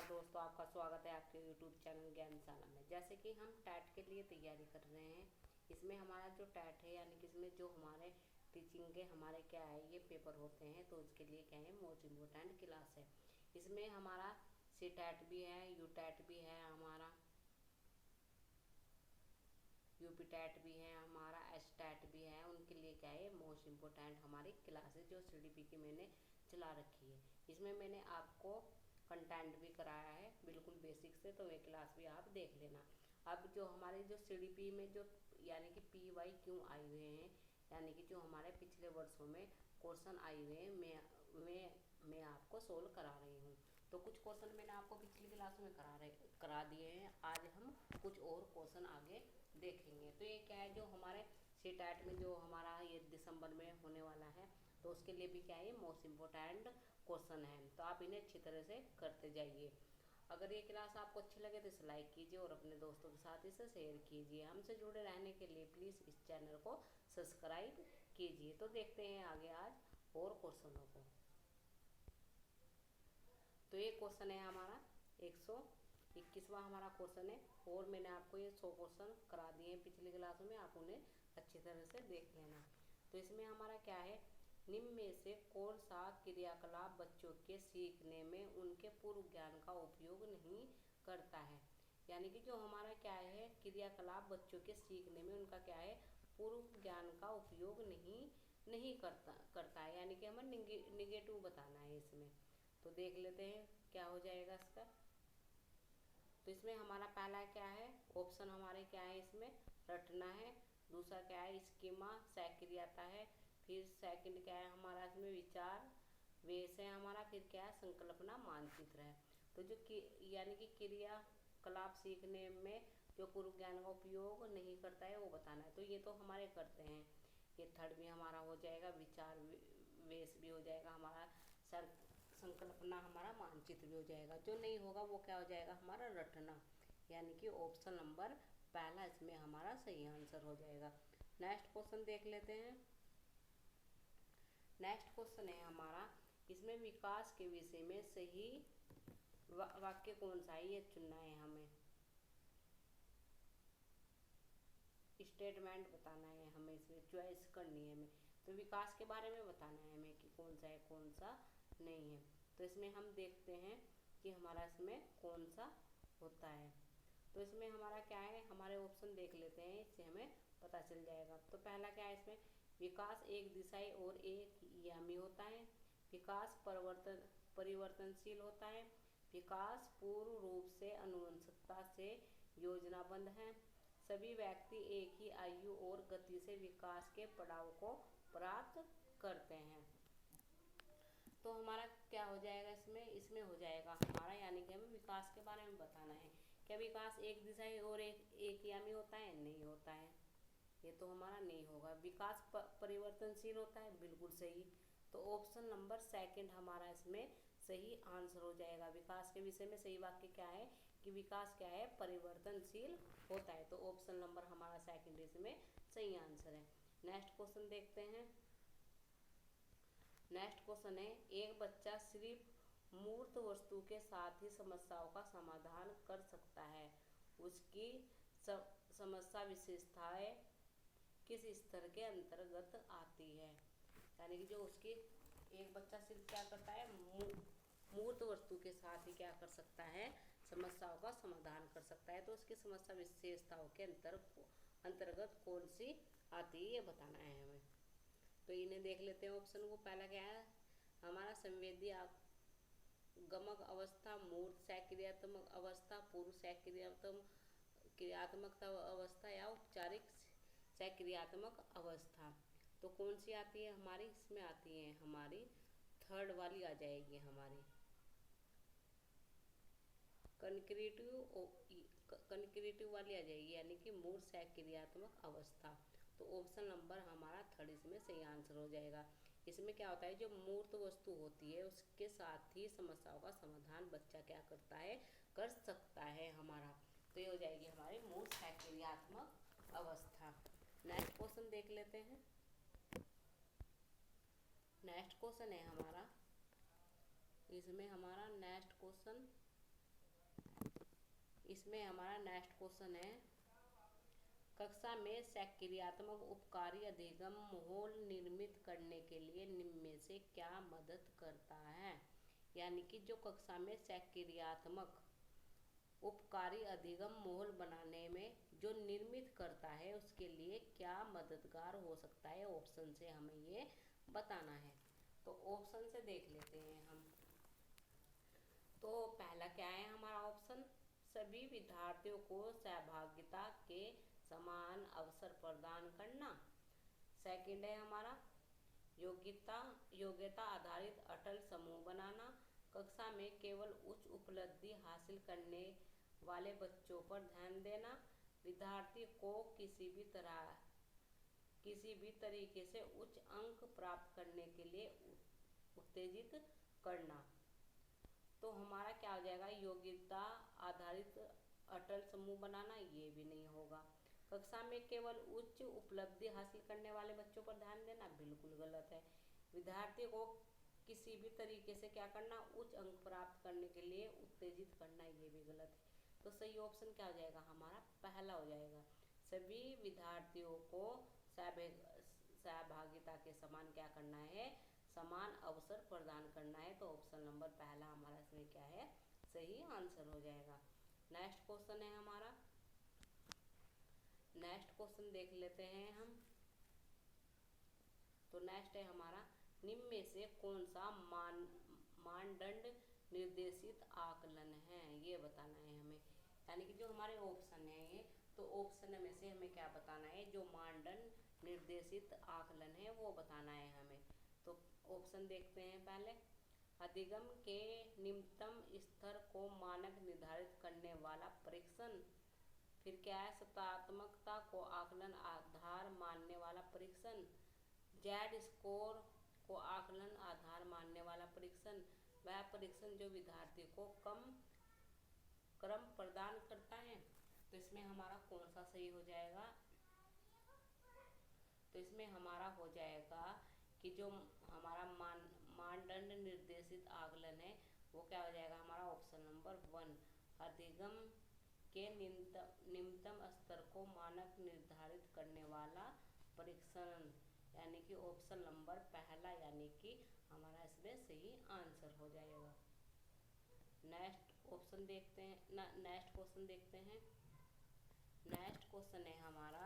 दोस्तों, आपका स्वागत है आपके YouTube चैनल ज्ञानशाला में। जैसे कि हम टैट के लिए तैयारी कर रहे हैं, इसमें हमारा जो टैट है यानी कि इसमें जो हमारे टीचिंग के हमारे क्या है ये पेपर होते हैं, तो उसके लिए क्या है मोस्ट इम्पोर्टेंट क्लास है। इसमें हमारा सी टैट भी है, यू टैट भी है, हमारा यूपी टैट भी है, हमारा एस टैट भी है। उनके लिए क्या है मोस्ट इम्पोर्टेंट हमारी क्लासेस जो CDP की मैंने चला रखी है। इसमें मैंने आपको कंटेंट भी कराया है बिल्कुल बेसिक से, तो वे क्लास भी आप देख लेना। अब जो हमारे जो CDP में जो यानी कि PYQ आए हुए हैं, यानी कि जो हमारे पिछले वर्षों में क्वेश्चन आए हुए हैं, मैं आपको सोल्व करा रही हूँ। तो कुछ क्वेश्चन मैंने आपको पिछली क्लास में करा दिए हैं। आज हम कुछ और क्वेश्चन आगे देखेंगे। तो ये क्या है, जो हमारे सी टैट में जो हमारा ये दिसंबर में होने वाला है, तो उसके लिए भी क्या है मोस्ट इम्पोर्टेंट क्वेश्चन है। तो आप इन्हें अच्छी तरह से करते जाइए। अगर ये क्लास आपको अच्छी लगे तो इसे लाइक कीजिए और अपने दोस्तों के साथ इसे शेयर कीजिए। हमसे जुड़े रहने के लिए प्लीज़ इस चैनल को सब्सक्राइब कीजिए। तो देखते हैं आगे आज और क्वेश्चनों को। तो ये क्वेश्चन है हमारा 121वां हमारा क्वेश्चन है, और मैंने आपको ये 100 क्वेश्चन करा दिए हैं पिछली क्लासों में, आप उन्हें अच्छी तरह से देख लेना। तो इसमें हमारा क्या है, निम्न में से कौन सा क्रियाकलाप बच्चों के सीखने में उनके पूर्व ज्ञान का उपयोग नहीं करता है। यानी कि जो हमारा क्या है क्रियाकलाप बच्चों के सीखने में उनका क्या है पूर्व ज्ञान का उपयोग नहीं करता है, यानी कि हमें निगेटिव बताना है इसमें। तो देख लेते हैं क्या हो जाएगा इसका। तो इसमें हमारा पहला क्या है ऑप्शन हमारे क्या है, इसमें रटना है। दूसरा क्या है स्कीमा सक्रियता है। फिर सेकंड क्या है हमारा इसमें विचार वेश है हमारा। फिर क्या है संकल्पना मानचित्र है। तो जो यानी कि क्रियाकलाप सीखने में जो पूर्व ज्ञान का उपयोग नहीं करता है वो बताना है। तो ये तो हमारे करते हैं, ये थर्ड भी हमारा हो जाएगा, विचार वेश भी हो जाएगा हमारा, संकल्पना हमारा मानचित्र भी हो जाएगा। जो नहीं होगा वो क्या हो जाएगा हमारा रटना, यानी कि ऑप्शन नंबर पहला इसमें हमारा सही आंसर हो जाएगा। नेक्स्ट क्वेश्चन देख लेते हैं। नेक्स्ट क्वेश्चन है हमारा, इसमें विकास के विषय में सही वाक्य कौन सा है ये चुनना है हमें, स्टेटमेंट बताना है हमें, इसमें चॉइस करनी है हमें। तो विकास के बारे में बताना है हमें कि कौन सा है कौन सा नहीं है। तो इसमें हम देखते हैं कि हमारा इसमें कौन सा होता है। तो इसमें हमारा क्या है, हमारे ऑप्शन देख लेते हैं, इससे हमें पता चल जाएगा। तो पहला क्या है इसमें, विकास एक दिशाई और एक यामी होता है। विकास परिवर्तनशील होता है। विकास पूर्ण रूप से अनुवंशिकता से योजनाबद्ध है। सभी व्यक्ति एक ही आयु और गति से विकास के पड़ाव को प्राप्त करते हैं। तो हमारा क्या हो जाएगा इसमें, इसमें हो जाएगा हमारा, यानी कि हमें विकास के बारे में बताना है। क्या विकास एक दिशाई और एक यामी होता है, नहीं होता है, ये तो हमारा नहीं होगा। विकास परिवर्तनशील होता है, बिल्कुल सही। तो ऑप्शन नंबर सेकंड हमारा इसमें सही आंसर हो जाएगा। विकास के विषय में सही वाक्य क्या है कि विकास क्या है परिवर्तनशील होता है। तो ऑप्शन नंबर हमारा सेकंड इसमें सही आंसर है। नेक्स्ट क्वेश्चन देखते हैं। नेक्स्ट क्वेश्चन है, एक बच्चा सिर्फ मूर्त वस्तु के साथ ही समस्याओं का समाधान कर सकता है, उसकी समस्या विशेषताएं किस स्तर के अंतर्गत आती है। यानी कि जो उसकी एक बच्चा सिर्फ क्या करता है मूर्त वस्तु के साथ ही क्या कर सकता है समस्याओं का समाधान कर सकता है, तो उसकी समस्या विशेषताओं के अंतर्गत कौन सी आती है ये बताना है हमें। तो इन्हें देख लेते हैं ऑप्शन को। पहला क्या है हमारा संवेदी गमक अवस्था, मूर्त सक्रियात्मक अवस्था, पूर्व क्रियात्मक अवस्था या औपचारिक सक्रियात्मक अवस्था। तो कौन सी आती है हमारी, इसमें आती है हमारी थर्ड वाली आ जाएगी हमारी कन्क्रीटिव वाली आ जाएगी, यानी कि मूर्त सक्रियात्मक अवस्था। तो ऑप्शन नंबर हमारा थर्ड इसमें सही आंसर हो जाएगा। इसमें क्या होता है जो मूर्त वस्तु होती है उसके साथ ही समस्याओं का समाधान बच्चा क्या करता है कर सकता है हमारा। तो ये हो जाएगी हमारी मूर्त सक्रियात्मक अवस्था। नेक्स्ट क्वेश्चन देख लेते हैं। नेक्स्ट क्वेश्चन है हमारा, इसमें हमारा नेक्स्ट क्वेश्चन इसमें हमारा नेक्स्ट क्वेश्चन है, कक्षा में सक्रियात्मक उपकारी अधिगम माहौल निर्मित करने के लिए निम्न में से क्या मदद करता है। यानी कि जो कक्षा में सक्रियात्मक उपकारी अधिगम माहौल बनाने में जो निर्मित करता है उसके लिए क्या मददगार हो सकता है, ऑप्शन से हमें ये बताना है। तो ऑप्शन से देख लेते हैं हम। तो पहला क्या है हमारा ऑप्शन, सभी विद्यार्थियों को सहभागिता के समान अवसर प्रदान करना। सेकंड है हमारा योग्यता आधारित अटल समूह बनाना। कक्षा में केवल उच्च उपलब्धि हासिल करने वाले बच्चों पर ध्यान देना। विद्यार्थी को किसी भी तरीके से उच्च अंक प्राप्त करने के लिए उत्तेजित करना। तो हमारा क्या हो जाएगा, योग्यता आधारित अटल समूह बनाना, ये भी नहीं होगा। कक्षा में केवल उच्च उपलब्धि हासिल करने वाले बच्चों पर ध्यान देना, बिल्कुल गलत है। विद्यार्थी को किसी भी तरीके से क्या करना, उच्च अंक प्राप्त करने के लिए उत्तेजित करना, ये भी गलत है। तो सही ऑप्शन क्या हो जाएगा हमारा, पहला हो जाएगा। सभी विद्यार्थियों को सहभागिता के समान क्या करना है, समान अवसर प्रदान करना है। तो ऑप्शन नंबर पहला हमारा इसमें क्या है, सही आंसर हो जाएगा। नेक्स्ट क्वेश्चन है हमारा, नेक्स्ट क्वेश्चन देख लेते हैं हम। तो नेक्स्ट है हमारा, निम्न में से कौन सा मानदंड निर्देशित आकलन है, ये बताना है हमें। यानी कि जो हमारे ऑप्शन है ये, तो ऑप्शन में से हमें क्या बताना है, जो मानदंड निर्देशित आकलन है वो बताना है हमें। तो ऑप्शन देखते हैं पहले, अधिगम के निम्नतम स्तर को मानक निर्धारित करने वाला परीक्षण। फिर क्या है, सत्तात्मकता को आकलन आधार मानने वाला परीक्षण। जेड स्कोर को आकलन आधार मानने वाला परीक्षण। वह परीक्षण जो विद्यार्थी को कम क्रम प्रदान करता है। तो इसमें हमारा कौन सा सही हो जाएगा, तो इसमें हमारा हो जाएगा कि जो हमारा मानदंड निर्देशित आकलन है वो क्या हो जाएगा हमारा, ऑप्शन नंबर 1, अधिगम के निम्नतम स्तर को मानक निर्धारित करने वाला परीक्षण। यानी कि ऑप्शन नंबर पहला, यानी कि हमारा इसमें सही आंसर हो जाएगा। नेक्स्ट ऑप्शन देखते हैं, नेक्स्ट क्वेश्चन देखते हैं। नेक्स्ट क्वेश्चन है हमारा,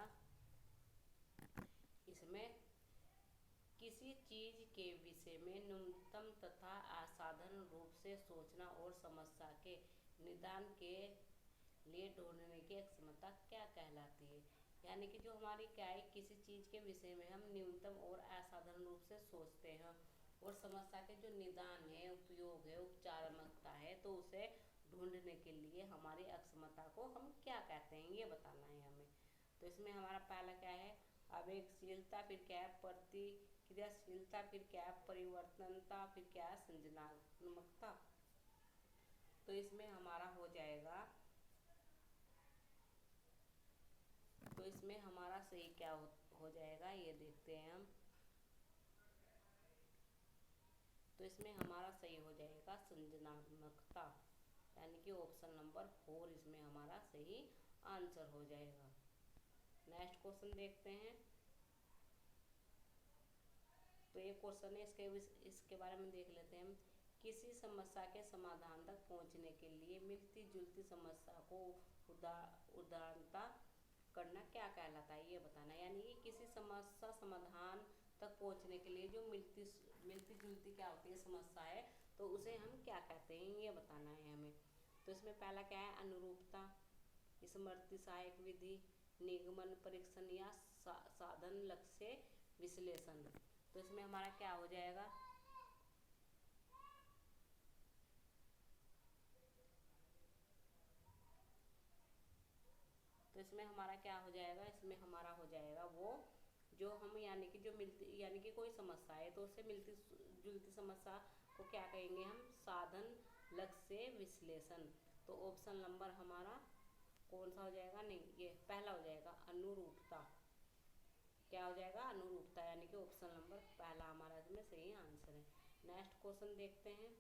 इसमें किसी चीज के विषय में न्यूनतम तथा असाधारण रूप से सोचना और समस्या के निदान के लिए ढूंढने की क्षमता क्या कहलाती है। यानी कि जो हमारी क्या है, किसी चीज के विषय में हम न्यूनतम और असाधारण रूप से सोचते हैं और समस्या के जो निदान है, उपयोग है, उपचारात्मकता है, तो उसे ढूंढने के लिए हमारी अक्षमता को हम क्या कहते हैं, ये बताना है हमें। तो इसमें हमारा पहला क्या है, आवेगशीलता, फिर क्या है प्रतिक्रियाशीलता, फिर क्या है परिवर्तनता, फिर क्या है सृजनात्मकता। तो इसमें हमारा हो जाएगा, तो इसमें हमारा सही क्या हो जाएगा, ये देखते हैं हम। तो इसमें हमारा सही हो जाएगा सृजनात्मकता, यानी कि ऑप्शन नंबर 4 इसमें हमारा सही आंसर हो जाएगा। नेक्स्ट क्वेश्चन देखते हैं। तो एक क्वेश्चन है, इसके बारे में देख लेते हैं हम। किसी समस्या के समाधान तक पहुंचने के लिए मिलती जुलती समस्या को उदारता करना क्या कहलाता है, ये बताना। यानी कि किसी समस्या समाधान तक पहुंचने के लिए जो मिलती जुलती क्या होती है समस्या है, तो उसे हम क्या कहते हैं, ये बताना है हमें। तो इसमें पहला क्या है, अनुरूपता, स्मृति सहायक विधि, निगमन परीक्षण या साधन लक्ष्य विश्लेषण। तो इसमें हमारा क्या हो जाएगा, तो इसमें हमारा क्या हो जाएगा, इसमें हमारा हो जाएगा वो जो हम यानी कि जो मिलती, यानी कि कोई समस्या है तो उससे मिलती जुलती समस्या को क्या कहेंगे हम, साधन लक्ष्य विश्लेषण। तो ऑप्शन नंबर हमारा कौन सा हो जाएगा, नहीं ये पहला हो जाएगा, अनुरूपता। क्या हो जाएगा, अनुरूपता, यानी कि ऑप्शन नंबर पहला हमारा इसमें सही आंसर है। नेक्स्ट क्वेश्चन देखते हैं।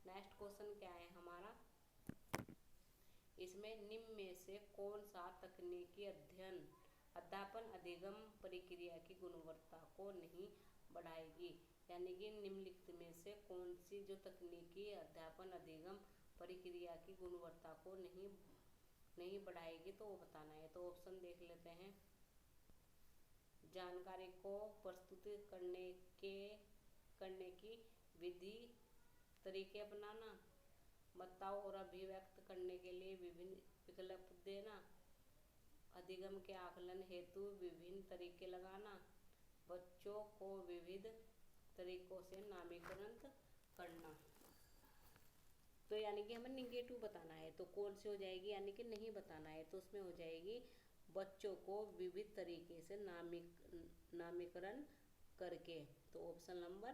नेक्स्ट क्वेश्चन क्या है हमारा, इसमें निम्न में से कौन सा तकनीकी अध्यापन अधिगम प्रक्रिया की गुणवत्ता को नहीं बढ़ाएगी? यानी कि निम्नलिखित में से कौन सी जो तकनीकी अध्यापन अधिगम प्रक्रिया की गुणवत्ता को नहीं बढ़ाएगी, तो वो बताना है। तो ऑप्शन देख लेते हैं। जानकारी को प्रस्तुत करने की विधि तरीके अपनाना, मतों और अभिव्यक्त करने के लिए विभिन्न विकल्प देना, अधिगम के आकलन हेतु विभिन्न तरीके लगाना, बच्चों को विविध तरीकों से नामीकरण करना। तो यानी कि हमें निगेटिव बताना है, तो कौन सी हो जाएगी? यानी कि नहीं बताना है, तो उसमें हो जाएगी बच्चों को विविध तरीके से नामीकरण करके। तो ऑप्शन नंबर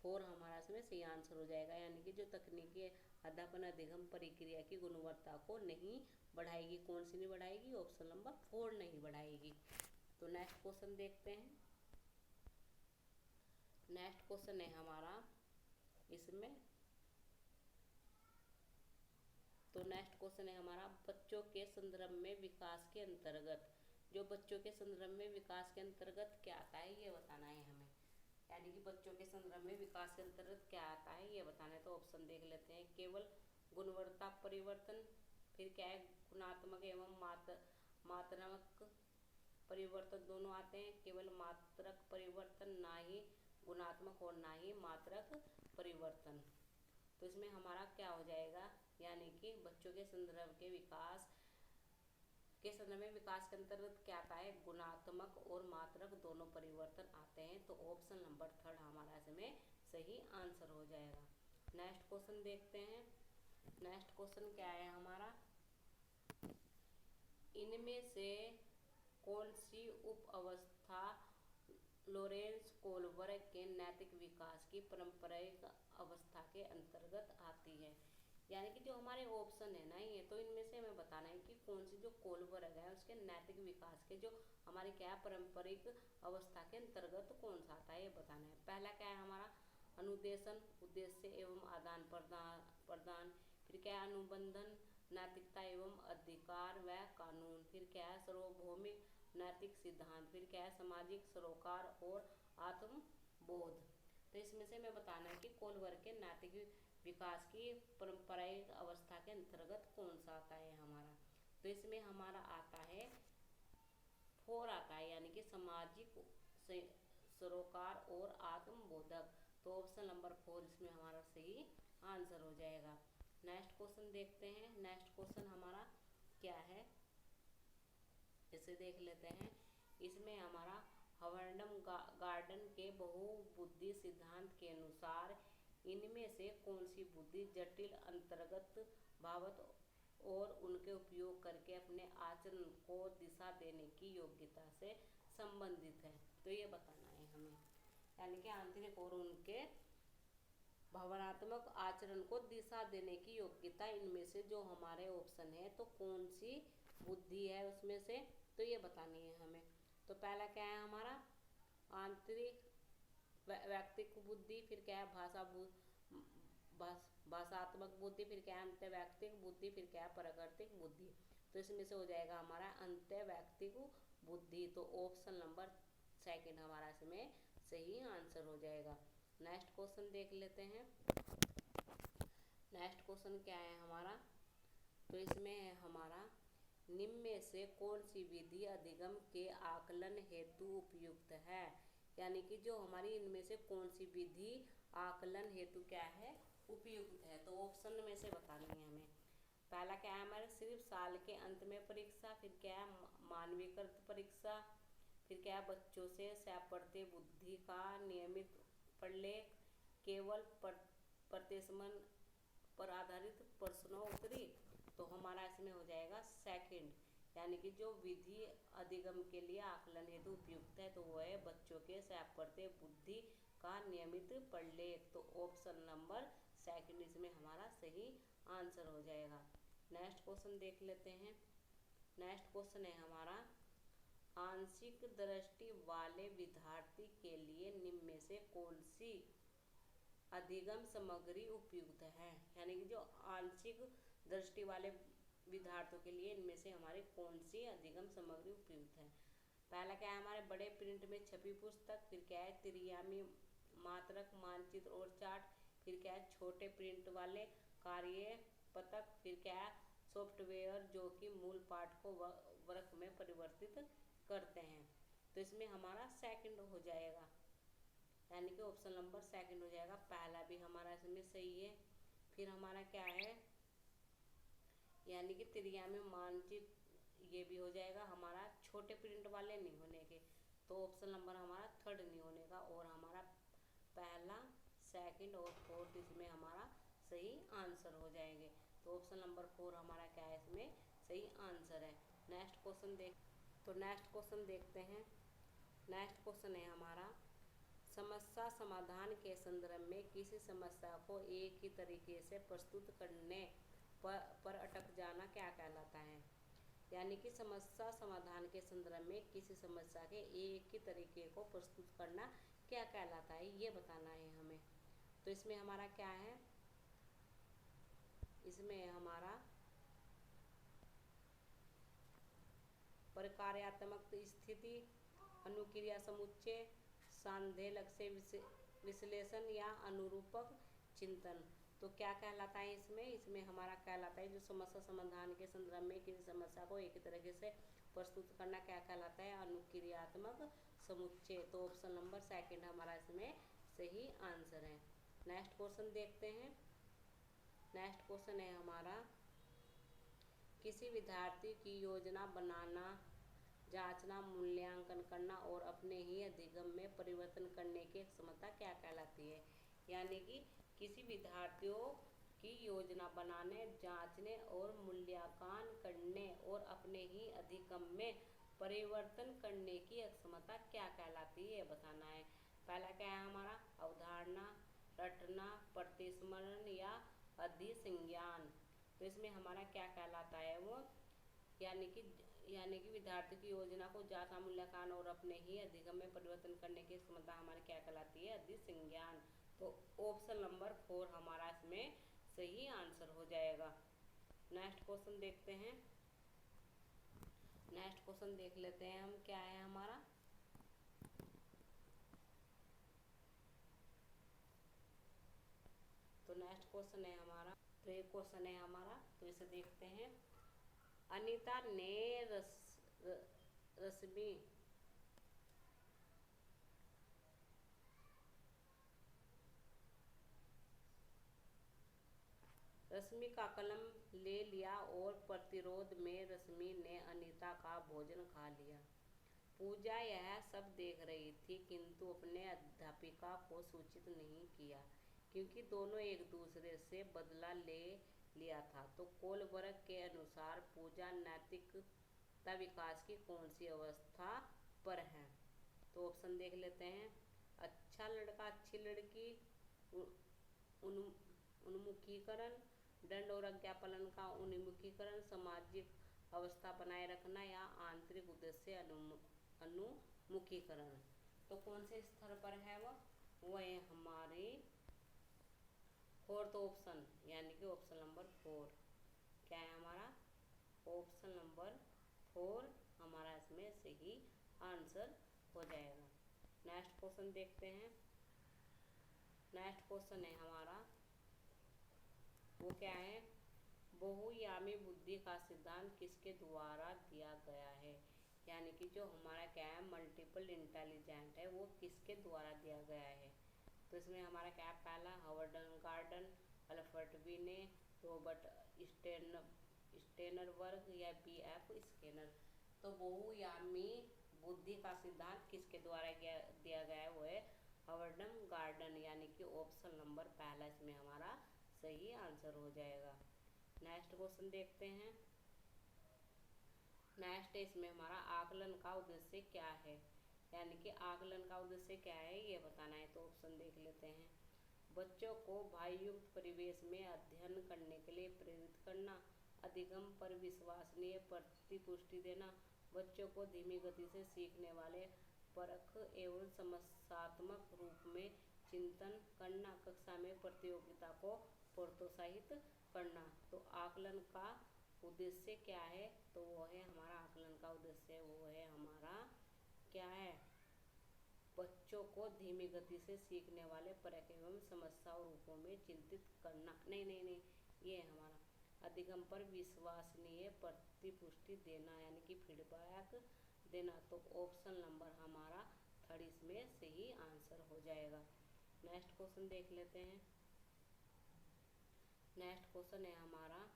4 हमारा इसमें सही आंसर हो जाएगा। यानी कि जो तकनीकी अध्यापन अधिगम प्रक्रिया की गुणवत्ता को नहीं बढ़ाएगी। कौन सी नहीं बढ़ाएगी? ऑप्शन नंबर 4 नहीं बढ़ाएगी। तो नेक्स्ट क्वेश्चन देखते हैं। नेक्स्ट क्वेश्चन है हमारा इसमें, तो नेक्स्ट क्वेश्चन है हमारा बच्चों के संदर्भ में विकास के अंतर्गत। जो बच्चों के संदर्भ में विकास के अंतर्गत क्या आता है, ये बताना है हमें। यानी कि बच्चों के संदर्भ में विकास के अंतर्गत क्या आता है, ये बताना है। तो ऑप्शन देख लेते हैं। केवल गुणवत्ता परिवर्तन, फिर क्या है गुणात्मक एवं मात्रात्मक परिवर्तन दोनों आते हैं। केवल मात्रक परिवर्तन, ना ही गुणात्मक और ना ही मात्रक परिवर्तन। तो इसमें हमारा क्या हो जाएगा? यानी कि बच्चों के संदर्भ के विकास के संदर्भ में विकास के अंतर्गत क्या आता है? गुणात्मक और मात्रक दोनों परिवर्तन आते हैं। तो ऑप्शन नंबर 3 हमारा इसमें सही आंसर हो जाएगा। नेक्स्ट क्वेश्चन देखते हैं। नेक्स्ट क्वेश्चन क्या है हमारा, इनमें से कौन सी उप अवस्था लॉरेंस कोहलबर्ग के नैतिक विकास की पारंपरिक अवस्था के अंतर्गत आती है? यानी कि जो हमारे ऑप्शन है ना, ये तो इनमें से हमें बताना है कि कौन सी जो कोहलबर्ग है उसके नैतिक विकास के जो हमारे क्या पारंपरिक अवस्था के अंतर्गत कौन सा आता है, ये बताना है। पहला क्या है हमारा अनुदेशन, उद्देश्य एवं आदान प्रदान। फिर क्या है अनुबंधन, नैतिकता एवं अधिकार व कानून। फिर क्या है सार्वभौमिक नैतिक सिद्धांत। फिर क्या है सामाजिक सरोकार और आत्मबोध। तो इसमें से हमें बताना है कि कोहलबर्ग के नैतिक विकास की पारंपरिक अवस्था के अंतर्गत कौन सा आता है हमारा। तो इसमें हमारा आता है 4 आता है, यानी कि सामाजिक सरोकार और आत्मबोधक। तो ऑप्शन नंबर 4 इसमें हमारा सही आंसर हो जाएगा। नेक्स्ट क्वेश्चन देखते हैं। नेक्स्ट क्वेश्चन हमारा क्या है, इसे देख लेते हैं। इसमें हमारा हवर्डम गार्डन के बहुबुद्धि सिद्धांत के अनुसार इनमें से कौन सी बुद्धि जटिल अंतर्गत भावत और उनके उपयोग करके अपने आचरण को दिशा देने की योग्यता से संबंधित है? तो ये बताना है हमें। यानी कि आंतरिक और उनके भावनात्मक आचरण को दिशा देने की योग्यता, इनमें से जो हमारे ऑप्शन है तो कौन सी बुद्धि है उसमें से, तो ये बतानी है हमें। तो पहला क्या है हमारा आंतरिक व्यक्तिक बुद्धि। फिर क्या है भाषात्मक बुद्धि। फिर क्या है अंतर्वैयक्तिक बुद्धि। फिर क्या है प्राकृतिक बुद्धि। तो इसमें से हो जाएगा हमारा अंतर्वैयक्तिक बुद्धि। तो ऑप्शन नंबर 2 हमारा इसमें सही आंसर हो जाएगा। नेक्स्ट क्वेश्चन देख लेते हैं। नेक्स्ट क्वेश्चन क्या है हमारा, तो इसमें है हमारा निम्न में से कौन सी विधि अधिगम के आकलन हेतु उपयुक्त है? यानी कि जो हमारी इनमें से कौन सी विधि आकलन हेतु क्या है उपयुक्त है? तो ऑप्शन में से बतानी है हमें। पहला क्या है हमारे सिर्फ साल के अंत में परीक्षा। फिर क्या है मानवीकृत परीक्षा। फिर क्या है बच्चों से सैपड़ते बुद्धि का नियमित प्रलेख, केवल प्रतिशमन पर आधारित प्रश्नोत्तरी। तो हमारा इसमें हो जाएगा 2, यानी कि जो विधि अधिगम के लिए आकलन हेतु उपयुक्त है तो वह है बच्चों के सैपड़ते बुद्धि का नियमित प्रलेख। तो ऑप्शन नंबर 2 इसमें हमारा सही आंसर हो जाएगा। नेक्स्ट क्वेश्चन देख लेते हैं। नेक्स्ट क्वेश्चन है हमारा आंशिक दृष्टि वाले विद्यार्थी के लिए निम्न में से कौन सी अधिगम सामग्री उपयुक्त है? यानी कि जो आंशिक दृष्टि वाले विद्यार्थियों के लिए इनमें से हमारी कौन सी अधिगम सामग्री उपयुक्त है। पहला क्या है हमारे बड़े प्रिंट में छपी पुस्तक, फिर क्या है त्रिआयामी मात्रक मानचित्र और चार्ट, फिर क्या है छोटे प्रिंट वाले कार्य पत्रक, फिर क्या है सॉफ्टवेयर जो कि मूल पाठ को वर्क में परिवर्तित करते हैं। तो इसमें हमारा सेकंड हो जाएगा, यानी कि ऑप्शन नंबर सेकंड हो जाएगा। पहला भी हमारा इसमें सही है। फिर हमारा क्या है, यानी कि त्रिआयामी मानचित्र, ये भी हो जाएगा हमारा छोटे प्रिंट वाले नहीं होने के, तो ऑप्शन नंबर हमारा थर्ड नहीं होने का, और हमारा पहला, सेकंड और फोर्थ इसमें हमारा सही आंसर हो जाएंगे। तो ऑप्शन नंबर 4 हमारा क्या है, इसमें सही आंसर है। नेक्स्ट क्वेश्चन देखते हैं। नेक्स्ट क्वेश्चन है हमारा, समस्या समाधान के संदर्भ में किसी समस्या को एक ही तरीके से प्रस्तुत करने पर अटक जाना क्या कहलाता है। यानी कि समस्या समाधान के संदर्भ में किसी समस्या के एक ही तरीके को प्रस्तुत करना क्या कहलाता है, ये बताना है हमें। तो इसमें हमारा क्या है, इसमें हमारा प्रकार्यात्मक स्थिति, अनुक्रिया समुच्चय, संदेह लक्ष्य विश्लेषण या अनुरूपक चिंतन। तो क्या कहलाता है इसमें हमारा कहलाता है जो समस्या समाधान के संदर्भ में किसी समस्या को एक ही तरीके से प्रस्तुत करना क्या कहलाता है, अनुक्रियात्मक समुच्चय। तो ऑप्शन नंबर सेकंड हमारा इसमें सही आंसर है। नेक्स्ट क्वेश्चन देखते हैं। नेक्स्ट क्वेश्चन है हमारा, किसी विद्यार्थी की योजना बनाना, जांचना, मूल्यांकन करना और अपने ही अधिगम में परिवर्तन करने की क्षमता क्या कहलाती है। यानी कि किसी विद्यार्थियों की योजना बनाने, जांचने और मूल्यांकन करने और अपने ही अधिगम में परिवर्तन करने की क्षमता क्या कहलाती है, बताना है। पहला क्या है हमारा, अवधारणा, रटना, प्रतिस्मरण या अधिसंज्ञान। तो इसमें हमारा क्या कहलाता है वो, यानी कि विद्यार्थी की योजना को जांचना, मूल्यांकन और अपने ही अधिगम में परिवर्तन करने की क्षमता हमारी क्या कहलाती है, अधिसंज्ञान। तो ऑप्शन नंबर 4 हमारा इसमें सही आंसर हो जाएगा। नेक्स्ट क्वेश्चन देखते हैं। नेक्स्ट क्वेश्चन देख लेते हैं हम, क्या है हमारा, तो नेक्स्ट क्वेश्चन है हमारा, तो एक क्वेश्चन है हमारा, तो इसे देखते हैं। अनीता ने रश्मि का कलम ले लिया और प्रतिरोध में रश्मि ने अनीता का भोजन खा लिया। पूजा यह सब देख रही थी किंतु अपने अध्यापिका को सूचित नहीं किया क्योंकि दोनों एक दूसरे से बदला ले लिया था। तो कोलबर्ग के अनुसार पूजा नैतिकता विकास की कौन सी अवस्था पर है। तो ऑप्शन देख लेते हैं। अच्छा लड़का, अच्छी लड़की, उन्मुखीकरण, दंड और आज्ञापालन का उन्मुखीकरण, सामाजिक अवस्था बनाए रखना या आंतरिक उद्देश्य अनुमुखीकरण। तो कौन से स्तर पर है वो है हमारी फोर्थ ऑप्शन, यानी कि ऑप्शन नंबर 4 क्या है हमारा, ऑप्शन नंबर 4 हमारा इसमें सही आंसर हो जाएगा। नेक्स्ट क्वेश्चन देखते हैं। नेक्स्ट क्वेश्चन है हमारा, वो क्या है, बहुआयामी बुद्धि का सिद्धांत किसके द्वारा दिया गया है। यानी कि जो हमारा क्या है मल्टीपल इंटेलिजेंट है वो किसके द्वारा दिया गया है। तो इसमें हमारा क्या है, पहला हावर्ड गार्डन, अल्फ्रेड बिने, रॉबर्ट स्टेनरबर्ग या BF स्किनर। तो बहुआयामी बुद्धि का सिद्धांत किसके द्वारा दिया गया है, वो है हावर्ड गार्डन, यानी कि ऑप्शन नंबर पहला इसमें हमारा सही आंसर हो जाएगा। नेक्स्ट क्वेश्चन देखते हैं। नेक्स्ट इसमें हमारा आकलन का उद्देश्य क्या है, यानी कि आकलन का उद्देश्य क्या है ये बताना है। तो ऑप्शन देख लेते हैं। बच्चों को भययुक्त परिवेश में अध्ययन करने के लिए प्रेरित करना, अधिगम पर विश्वसनीय प्रतिपुष्टि देना, बच्चों को धीमी गति से सीखने वाले परख एवं समस्यात्मक रूप में चिंतन करना, कक्षा में प्रतियोगिता को प्रोत्साहित करना। तो आकलन का उद्देश्य क्या है, तो वो है हमारा आकलन का उद्देश्य, वो है हमारा क्या है, बच्चों को धीमी गति से सीखने वाले परक एवं समस्या रूपों में चिंतित करना। नहीं नहीं नहीं, ये है हमारा अधिगम पर विश्वसनीय प्रतिपुष्टि देना, यानी कि फीडबैक देना। तो ऑप्शन नंबर हमारा थर्ड इसमें सही आंसर हो जाएगा। नेक्स्ट क्वेश्चन देख लेते हैं। नेक्स्ट क्वेश्चन है हमारा,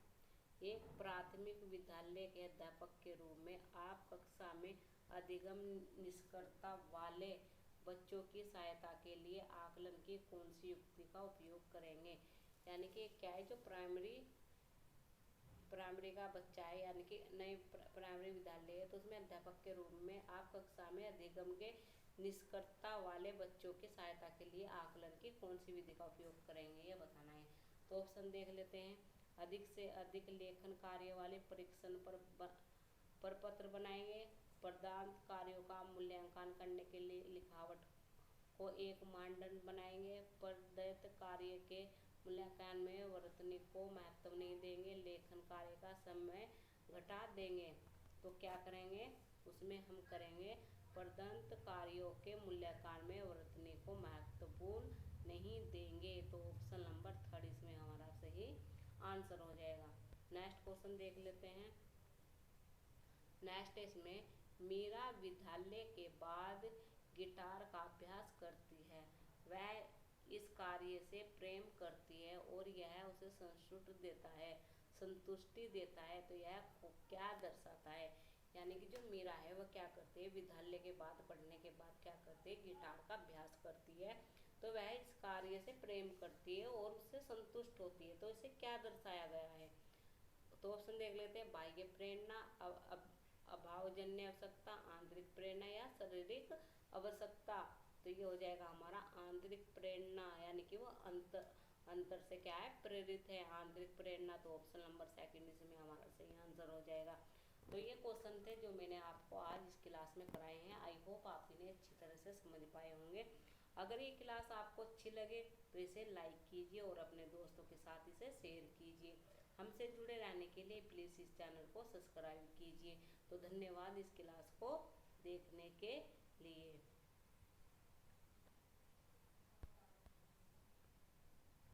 एक प्राथमिक विद्यालय के अध्यापक के रूप में आप कक्षा में अधिगम निष्कर्षता वाले बच्चों की सहायता के लिए आकलन की कौन सी युक्ति का उपयोग करेंगे। यानी कि क्या है, जो प्राइमरी का बच्चा है, यानी कि नई प्राइमरी विद्यालय है, तो उसमें अध्यापक के रूप में आप कक्षा में अधिगम के निष्कर्षता वाले बच्चों की सहायता के लिए आकलन की कौन सी विधि का उपयोग करेंगे, ये बताना है। तो ऑप्शन देख लेते हैं। अधिक से अधिक लेखन कार्य वाले परीक्षण पर पत्र बनाएंगे, प्रदान कार्यों का मूल्यांकन करने के लिए लिखावट को एक मानदंड बनाएंगे, प्रदत्त कार्य के मूल्यांकन में वर्तनी को महत्व नहीं देंगे, लेखन कार्य का समय घटा देंगे। तो क्या करेंगे, उसमें हम करेंगे प्रदत्त कार्यों के मूल्यांकन में वर्तनी को महत्वपूर्ण नहीं देंगे। तो ऑप्शन नंबर थर्ड इसमें हमारा सही आंसर हो जाएगा। नेक्स्ट क्वेश्चन देख लेते हैं। नेक्स्ट इसमें, मीरा विद्यालय के बाद गिटार का अभ्यास करती है, वह इस कार्य से प्रेम करती है और यह उसे संतुष्टि देता है। तो यह क्या दर्शाता है। यानी कि जो मीरा है वह क्या करती है, विद्यालय के बाद पढ़ने के बाद क्या करती है, गिटार का अभ्यास करती है। तो वह इस कार्य से प्रेम करती है और उससे संतुष्ट होती है। तो इसे क्या दर्शाया गया है। तो ऑप्शन देख लेते हैं। बाह्य प्रेरणा, अभावजन्य आवश्यकता, आंतरिक प्रेरणा या शारीरिक आवश्यकता। तो ये हो जाएगा हमारा आंतरिक प्रेरणा, यानी कि वो अंतर से क्या है, प्रेरित है, आंतरिक प्रेरणा। तो ऑप्शन नंबर सेकंड इसमें हमारा सही आंसर हो जाएगा। तो ये क्वेश्चन थे जो मैंने आपको आज इस क्लास में कराए हैं। आई होप आप इन्हें अच्छी तरह से समझ पाए होंगे। अगर ये क्लास आपको अच्छी लगे तो इसे लाइक कीजिए और अपने दोस्तों के साथ इसे शेयर कीजिए। हमसे जुड़े रहने के लिए प्लीज़ इस चैनल को सब्सक्राइब कीजिए। तो धन्यवाद इस क्लास को देखने के लिए।